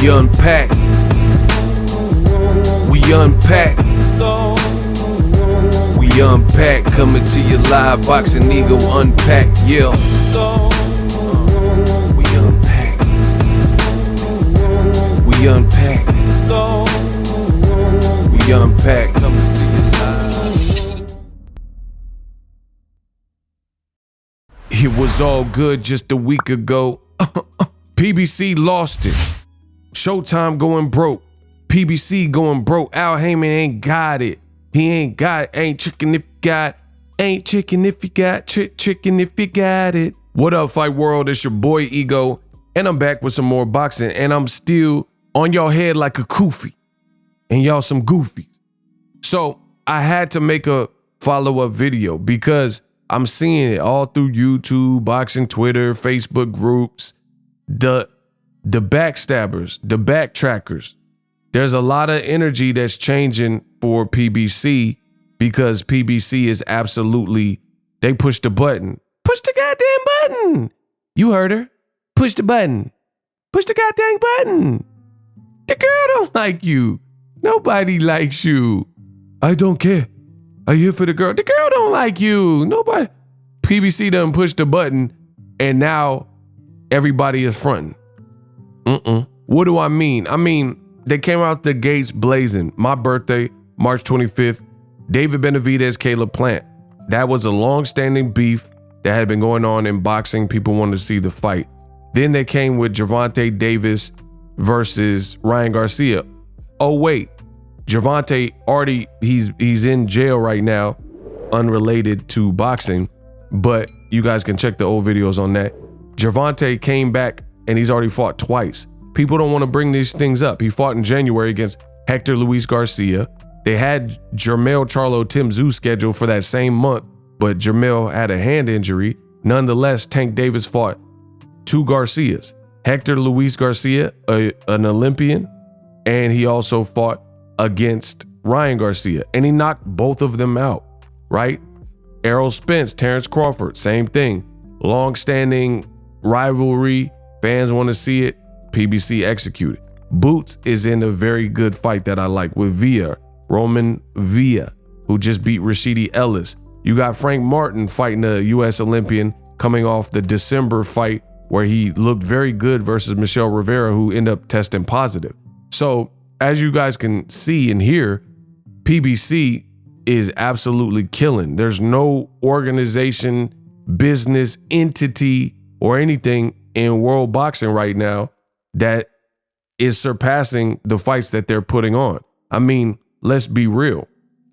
unpack. We unpack. We unpack. Coming to you live, Boxingego unpack. Yeah. We unpack. We unpack. We unpack. Coming to you live. It was all good just a week ago. PBC lost it. Showtime going broke. PBC going broke. Al Haymon ain't got it. He ain't got it. Ain't chicken if you got. Ain't chicken if you got. Chicken if you got it. What up, Fight World? It's your boy Ego, and I'm back with some more boxing, and I'm still on y'all head like a kufi, and y'all some goofies. So I had to make a follow-up video because I'm seeing it all through YouTube, boxing, Twitter, Facebook groups. The backstabbers, the backtrackers. There's a lot of energy that's changing for PBC because PBC is absolutely, they pushed the button. Push the goddamn button. You heard her. Push the button. Push the goddamn button. The girl don't like you. Nobody likes you. I don't care. I'm here for the girl. The girl don't like you. Nobody. PBC done pushed the button and now everybody is fronting. What do I mean? I mean, they came out the gates blazing. My birthday, March 25th, David Benavidez, Caleb Plant. That was a long-standing beef that had been going on in boxing. People wanted to see the fight. Then they came with Gervonta Davis versus Ryan Garcia. Oh, wait. Gervonta already, he's in jail right now, unrelated to boxing, but you guys can check the old videos on that. Gervonta came back and he's already fought twice. People don't want to bring these things up. He fought in January against Hector Luis Garcia. They had Jermell Charlo Tim Tszyu scheduled for that same month, but Jermell had a hand injury. Nonetheless, Tank Davis fought two Garcias. Hector Luis Garcia, an Olympian, and he also fought against Ryan Garcia, and he knocked both of them out, right? Errol Spence, Terence Crawford, same thing. Long-standing rivalry. Fans want to see it. PBC executed. Boots is in a very good fight that I like with Roman Villa, who just beat Rashidi Ellis. You got Frank Martin fighting a U.S. Olympian coming off the December fight where he looked very good versus Michelle Rivera, who ended up testing positive. So as you guys can see and hear, PBC is absolutely killing. There's no organization, business, entity, or anything in world boxing right now that is surpassing the fights that they're putting on. I mean, let's be real.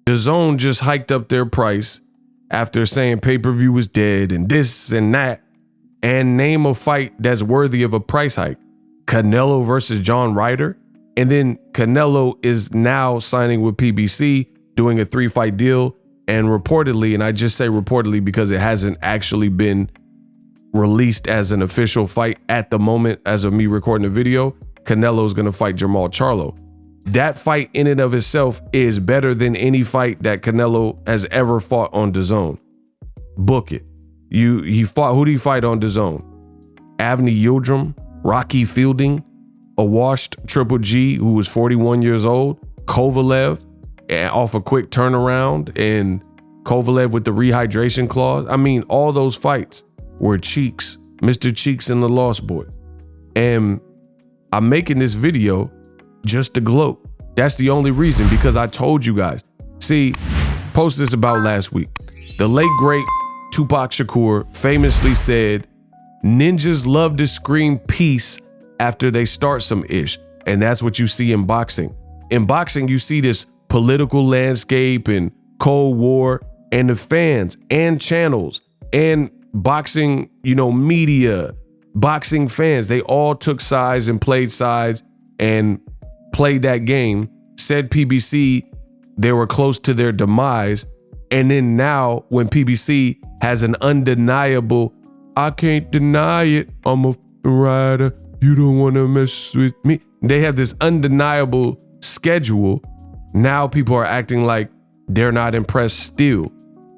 DAZN just hiked up their price after saying pay-per-view was dead and this and that, and name a fight that's worthy of a price hike. Canelo versus John Ryder. And then Canelo is now signing with PBC, doing a 3-fight deal. And reportedly, and I just say reportedly because it hasn't actually been released as an official fight at the moment as of me recording the video, Canelo's going to fight Jermall Charlo. That fight in and of itself is better than any fight that Canelo has ever fought on DAZN. Book it. He fought, who did he fight on DAZN? Avni Yildirim, Rocky Fielding, a washed Triple G who was 41 years old, Kovalev off a quick turnaround, and Kovalev with the rehydration clause. I mean, all those fights were Cheeks, Mr. Cheeks and the Lost Boys. And I'm making this video just to gloat. That's the only reason, because I told you guys. See, post this about last week. The late great Tupac Shakur famously said, ninjas love to scream peace after they start some ish. And that's what you see in boxing. In boxing, you see this political landscape and Cold War, and the fans and channels and boxing, media, boxing fans, they all took sides and played sides and played that game, said PBC, they were close to their demise. And then now when PBC has an undeniable, I can't deny it, I'm a rider, you don't want to mess with me. They have this undeniable schedule. Now people are acting like they're not impressed still.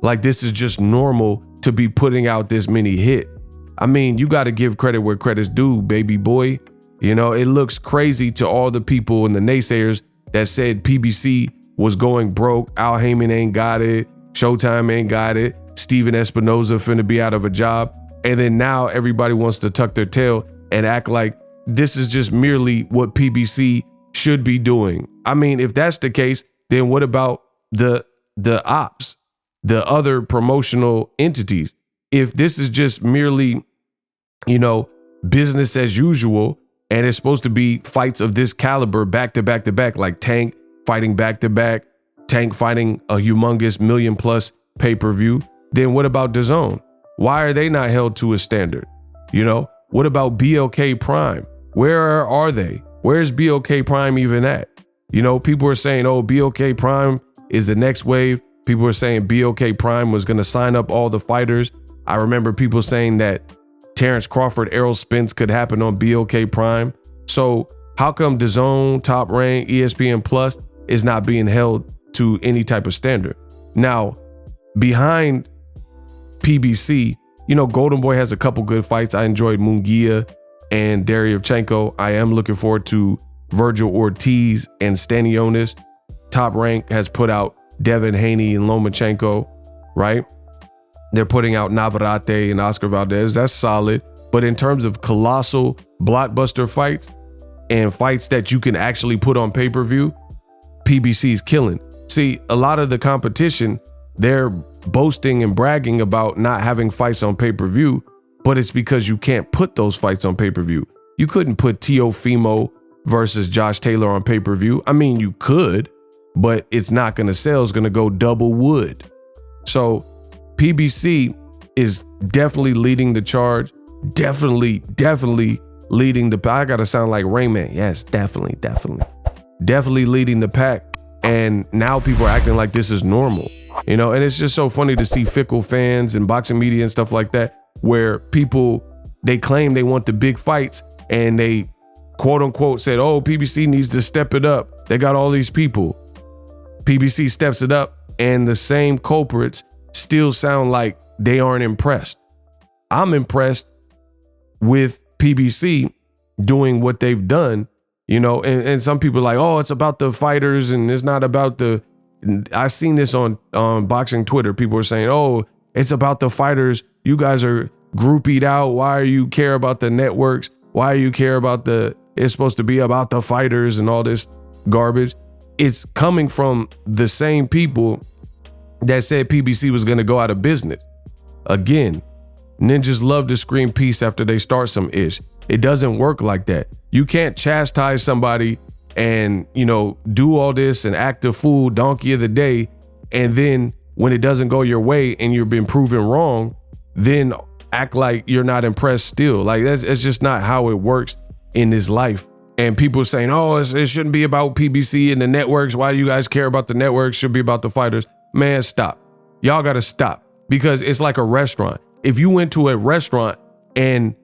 Like this is just normal to be putting out this many hits. I mean, you got to give credit where credit's due, baby boy. You know, it looks crazy to all the people and the naysayers that said PBC was going broke. Al Haymon ain't got it. Showtime ain't got it. Steven Espinoza finna be out of a job. And then now everybody wants to tuck their tail and act like this is just merely what PBC should be doing. I mean, if that's the case, then what about the ops, the other promotional entities? If this is just merely, you know, business as usual, and it's supposed to be fights of this caliber back to back to back, like Tank fighting back to back, Tank fighting a humongous $1 million+ pay-per-view, then what about DAZN? Why are they not held to a standard? You know, what about BLK Prime? Where are they? Where's BLK Prime even at? You know, people are saying, oh, BLK Prime is the next wave. People are saying BLK Prime was going to sign up all the fighters. I remember people saying that Terence Crawford, Errol Spence could happen on BLK Prime. So how come DAZN, Top Rank, ESPN Plus is not being held to any type of standard? Now, behind PBC, you know, Golden Boy has a couple good fights. I enjoyed Munguia and Deryevchenko. I am looking forward to Virgil Ortiz and Stanionis. Top Rank has put out Devin Haney and Lomachenko, right? They're putting out Navarrete and Oscar Valdez. That's solid. But in terms of colossal blockbuster fights and fights that you can actually put on pay-per-view, PBC is killing. See, a lot of the competition, they're boasting and bragging about not having fights on pay-per-view, but it's because you can't put those fights on pay-per-view. You couldn't put Teofimo versus Josh Taylor on pay-per-view. I mean, you could, but it's not going to sell. It's going to go double wood. So PBC is definitely leading the charge. Definitely leading the pack. I got to sound like Rayman. Yes, definitely leading the pack. And now people are acting like this is normal, you know, and it's just so funny to see fickle fans and boxing media and stuff like that, where people, they claim they want the big fights and they quote unquote said, oh, PBC needs to step it up. They got all these people. PBC steps it up and the same culprits still sound like they aren't impressed. I'm impressed with PBC doing what they've done, you know, and some people are like, oh, it's about the fighters and it's not about the, I've seen this on boxing Twitter. People are saying, oh, it's about the fighters. You guys are groupied out. Why do you care about the networks? Why do you care about it's supposed to be about the fighters and all this garbage? It's coming from the same people that said PBC was going to go out of business. Again, ninjas love to scream peace after they start some ish. It doesn't work like that. You can't chastise somebody and, you know, do all this and act a fool, donkey of the day. And then when it doesn't go your way and you've been proven wrong, then act like you're not impressed still. Like it's just not how it works in this life. And people saying, oh, it shouldn't be about PBC and the networks. Why do you guys care about the networks? Should be about the fighters. Man, stop. Y'all got to stop, because it's like a restaurant. If you went to a restaurant and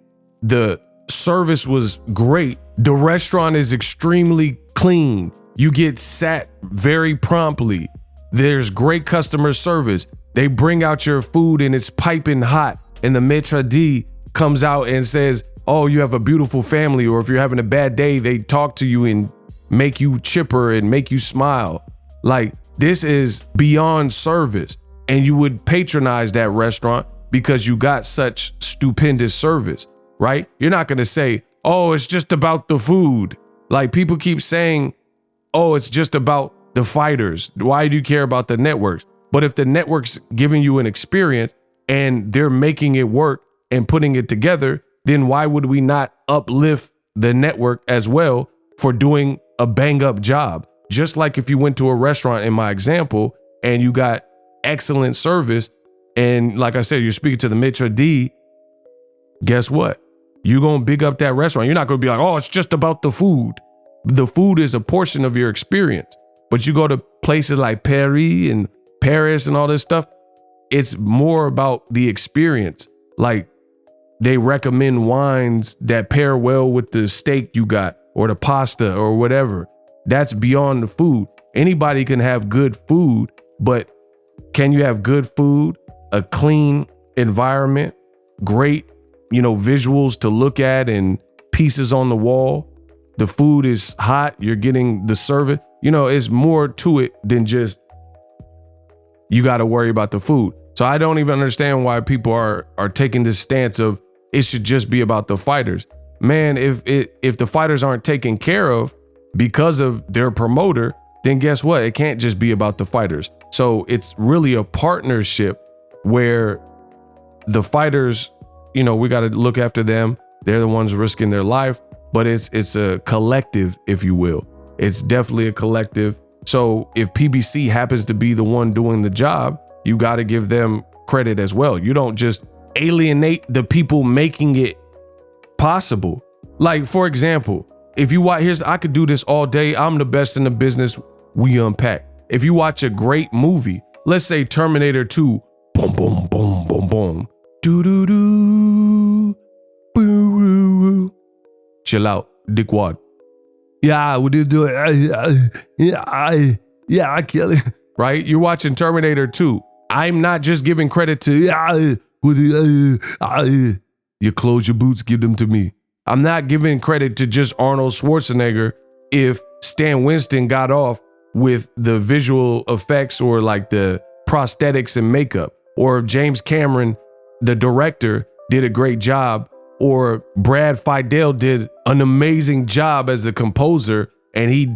the service was great, the restaurant is extremely clean. You get sat very promptly. There's great customer service. They bring out your food and it's piping hot. And the maitre d' comes out and says, oh, you have a beautiful family. Or if you're having a bad day, they talk to you and make you chipper and make you smile. Like, this is beyond service. And you would patronize that restaurant because you got such stupendous service, right? You're not going to say, oh, it's just about the food. Like, people keep saying, oh, it's just about the fighters. Why do you care about the networks? But if the network's giving you an experience and they're making it work and putting it together, then why would we not uplift the network as well for doing a bang up job? Just like if you went to a restaurant in my example and you got excellent service, and like I said, you're speaking to the maitre d', guess what? You're going to big up that restaurant. You're not going to be like, oh, it's just about the food. The food is a portion of your experience. But you go to places like Paris and Paris and all this stuff, it's more about the experience. Like, they recommend wines that pair well with the steak you got or the pasta or whatever. That's beyond the food. Anybody can have good food, but can you have good food, a clean environment, great, visuals to look at and pieces on the wall, the food is hot, you're getting the service. You know, it's more to it than just you got to worry about the food. So I don't even understand why people are taking this stance of it should just be about the fighters. Man, if the fighters aren't taken care of because of their promoter, then guess what? It can't just be about the fighters. So it's really a partnership where the fighters, you know, we got to look after them. They're the ones risking their life, but it's a collective, if you will. It's definitely a collective. So if PBC happens to be the one doing the job, you got to give them credit as well. You don't just alienate the people making it possible. Like, for example, if you watch, I could do this all day. I'm the best in the business. We unpack. If you watch a great movie, let's say Terminator 2, boom, boom, boom, boom, boom, doo doo doo, boo. Chill out, dickwad. Yeah, we did do it. Yeah, I kill it. Right? You're watching Terminator 2. I'm not just giving credit to you close your boots, give them to me. I'm not giving credit to just Arnold Schwarzenegger if Stan Winston got off with the visual effects or like the prosthetics and makeup, or if James Cameron, the director, did a great job, or Brad Fiedel did an amazing job as the composer and he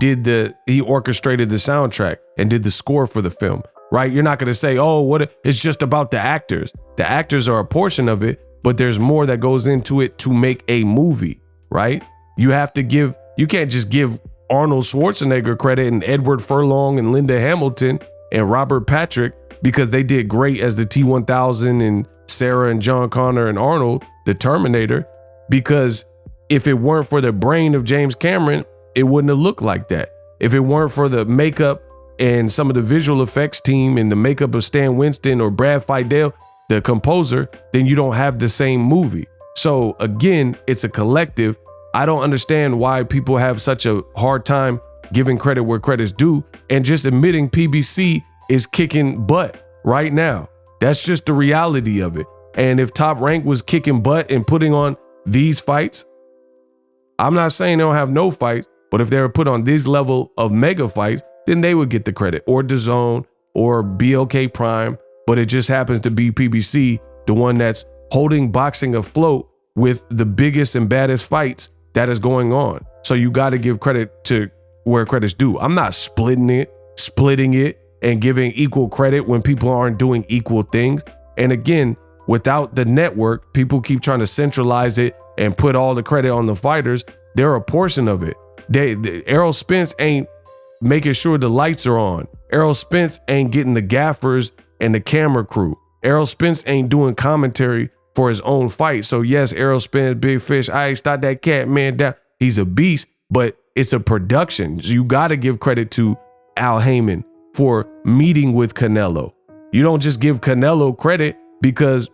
orchestrated the soundtrack and did the score for the film, right? You're not going to say, oh, it's just about the actors. The actors are a portion of it, but there's more that goes into it to make a movie, right? You can't just give Arnold Schwarzenegger credit and Edward Furlong and Linda Hamilton and Robert Patrick because they did great as the T-1000 and Sarah and John Connor and Arnold, the Terminator, because if it weren't for the brain of James Cameron, it wouldn't have looked like that. If it weren't for the makeup and some of the visual effects team and the makeup of Stan Winston or Brad Fiedel, the composer, then you don't have the same movie. So again, it's a collective. I don't understand why people have such a hard time giving credit where credit's due and just admitting PBC is kicking butt right now. That's just the reality of it. And if Top Rank was kicking butt and putting on these fights, I'm not saying they don't have no fights, but if they were put on this level of mega fights, then they would get the credit, or DAZN or BLK Prime. But it just happens to be PBC, the one that's holding boxing afloat with the biggest and baddest fights that is going on. So you got to give credit to where credit's due. I'm not splitting it and giving equal credit when people aren't doing equal things. And again, without the network, people keep trying to centralize it and put all the credit on the fighters. They're a portion of it. Errol Spence ain't making sure the lights are on. Errol Spence ain't getting the gaffers and the camera crew. Errol Spence ain't doing commentary for his own fight. So yes, Errol Spence, big fish. I ain't stop that cat man down. He's a beast, but it's a production. So you got to give credit to Al Haymon for meeting with Canelo. You don't just give Canelo credit because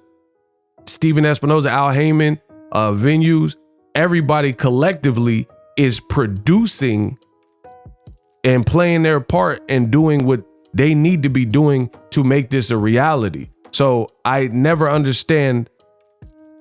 Steven Espinoza, Al Haymon, venues, everybody collectively is producing and playing their part and doing what they need to be doing to make this a reality. So I never understand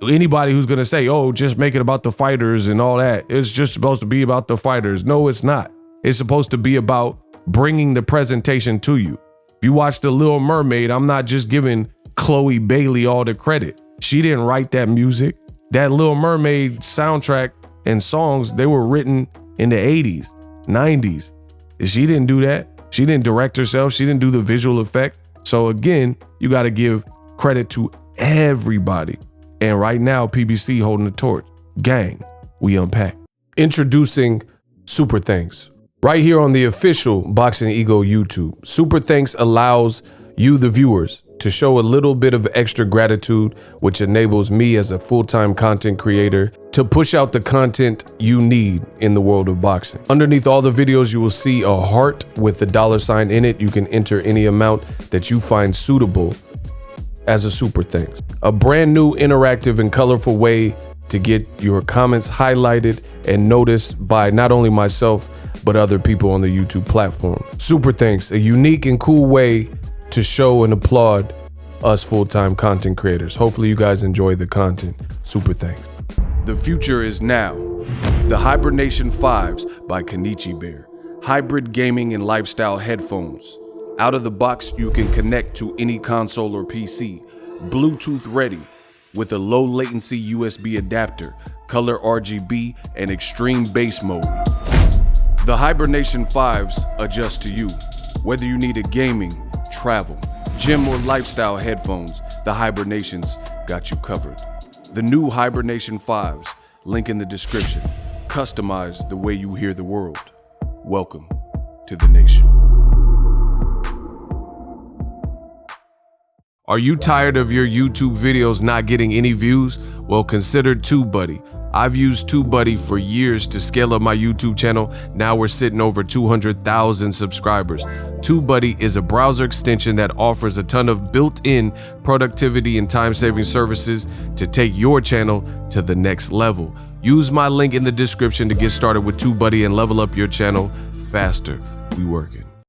anybody who's going to say, oh, just make it about the fighters and all that. It's just supposed to be about the fighters. No, it's not. It's supposed to be about bringing the presentation to you. If you watch The Little Mermaid, I'm not just giving Chloe Bailey all the credit. She didn't write that music. That Little Mermaid soundtrack and songs, they were written in the 80s, 90s. She didn't do that. She didn't direct herself. She didn't do the visual effect. So again, you got to give credit to everybody. And right now, PBC holding the torch. Gang, we unpack. Introducing Super Thanks. Right here on the official Boxingego YouTube. Super Thanks allows you, the viewers, to show a little bit of extra gratitude, which enables me as a full-time content creator to push out the content you need in the world of boxing. Underneath all the videos, you will see a heart with the $sign in it. You can enter any amount that you find suitable as a super thanks. A brand new interactive and colorful way to get your comments highlighted and noticed by not only myself, but other people on the YouTube platform. Super thanks, a unique and cool way to show and applaud us full-time content creators. Hopefully you guys enjoy the content. Super thanks. The future is now. The Hibernation 5s by Kenichi Bear. Hybrid gaming and lifestyle headphones. Out of the box, you can connect to any console or PC. Bluetooth ready with a low latency USB adapter, color RGB, and extreme bass mode. The Hibernation 5s adjust to you. Whether you need a gaming, travel, gym, or lifestyle headphones, the Hibernations got you covered. The new Hibernation 5s, link in the description. Customize the way you hear the world. Welcome to the nation. Are you tired of your YouTube videos not getting any views? Well, consider TubeBuddy. I've used TubeBuddy for years to scale up my YouTube channel. Now we're sitting over 200,000 subscribers. TubeBuddy is a browser extension that offers a ton of built-in productivity and time-saving services to take your channel to the next level. Use my link in the description to get started with TubeBuddy and level up your channel faster. We working.